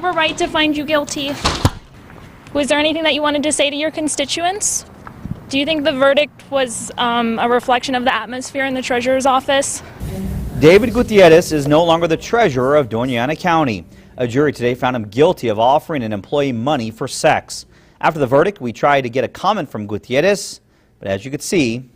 were right to find you guilty? Was there anything that you wanted to say to your constituents? Do you think the verdict was a reflection of the atmosphere in the treasurer's office? David Gutierrez is no longer the treasurer of Doña Ana County. A jury today found him guilty of offering an employee money for sex. After the verdict, we tried to get a comment from Gutierrez, but as you could see,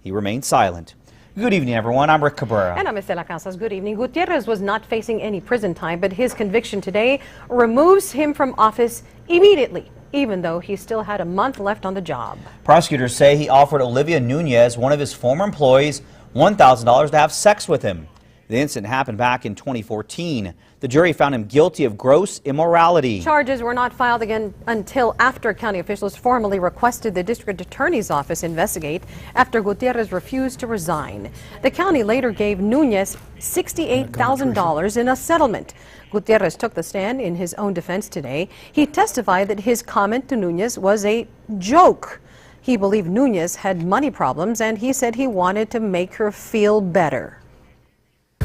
he remained silent. Good evening, everyone. I'm Rick Cabrera. And I'm Estela Casas. Good evening. Gutierrez was not facing any prison time, but his conviction today removes him from office immediately, even though he still had a month left on the job. Prosecutors say he offered Olivia Nunez, one of his former employees, $1,000 to have sex with him. The incident happened back in 2014. The jury found him guilty of gross immorality. Charges were not filed again until after county officials formally requested the district attorney's office investigate after Gutierrez refused to resign. The county later gave Nunez $68,000 in a settlement. Gutierrez took the stand in his own defense today. He testified that his comment to Nunez was a joke. He believed Nunez had money problems, and he said he wanted to make her feel better.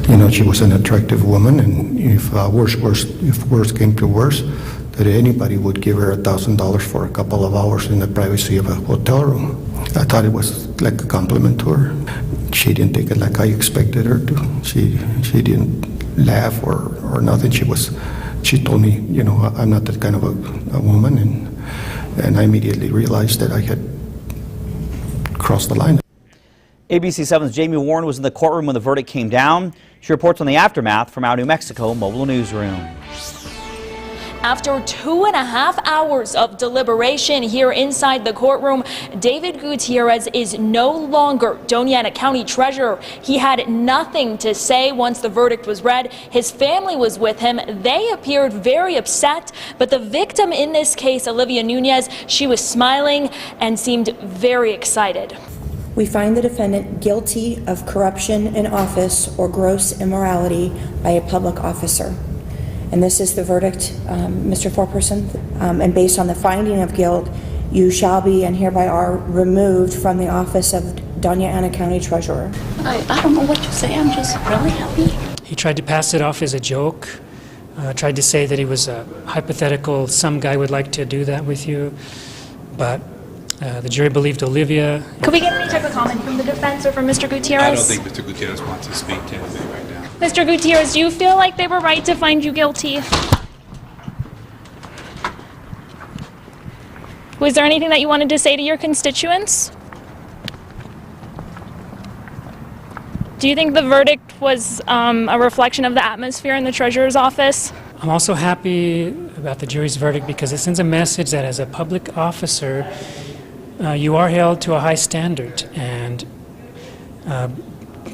You know, she was an attractive woman, and if worse came to worse, that anybody would give her $1,000 for a couple of hours in the privacy of a hotel room. I thought it was like a compliment to her. She didn't take it like I expected her to. She didn't laugh or nothing. She told me, you know, I'm not that kind of a woman, and I immediately realized that I had crossed the line. ABC 7's Jamie Warren was in the courtroom when the verdict came down. She reports on the aftermath from our New Mexico mobile newsroom. After 2.5 hours of deliberation here inside the courtroom, David Gutierrez is no longer Doña Ana County Treasurer. He had nothing to say once the verdict was read. His family was with him. They appeared very upset, but the victim in this case, Olivia Nunez, she was smiling and seemed very excited. We find the defendant guilty of corruption in office or gross immorality by a public officer. And this is the verdict, Mr. Foreperson. And based on the finding of guilt, you shall be and hereby are removed from the office of Doña Ana County Treasurer. I don't know what to say. I'm just really happy. He tried to pass it off as a joke, tried to say that he was a hypothetical, some guy would like to do that with you, but the jury believed Olivia. Could we get any type of comment from the defense or from Mr. Gutierrez? I don't think Mr. Gutierrez wants to speak to anything right now. Mr. Gutierrez, do you feel like they were right to find you guilty? Was there anything that you wanted to say to your constituents? Do you think the verdict was a reflection of the atmosphere in the treasurer's office? I'm also happy about the jury's verdict because it sends a message that as a public officer, you are held to a high standard, and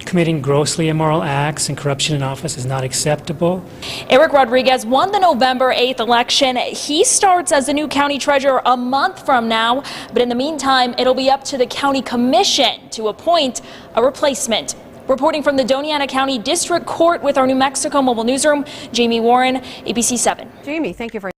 committing grossly immoral acts and corruption in office is not acceptable. Eric Rodriguez won the November 8th election. He starts as the new county treasurer a month from now, but in the meantime, it'll be up to the county commission to appoint a replacement. Reporting from the Doña Ana County District Court with our New Mexico mobile newsroom, Jamie Warren, ABC 7. Jamie, thank you very much.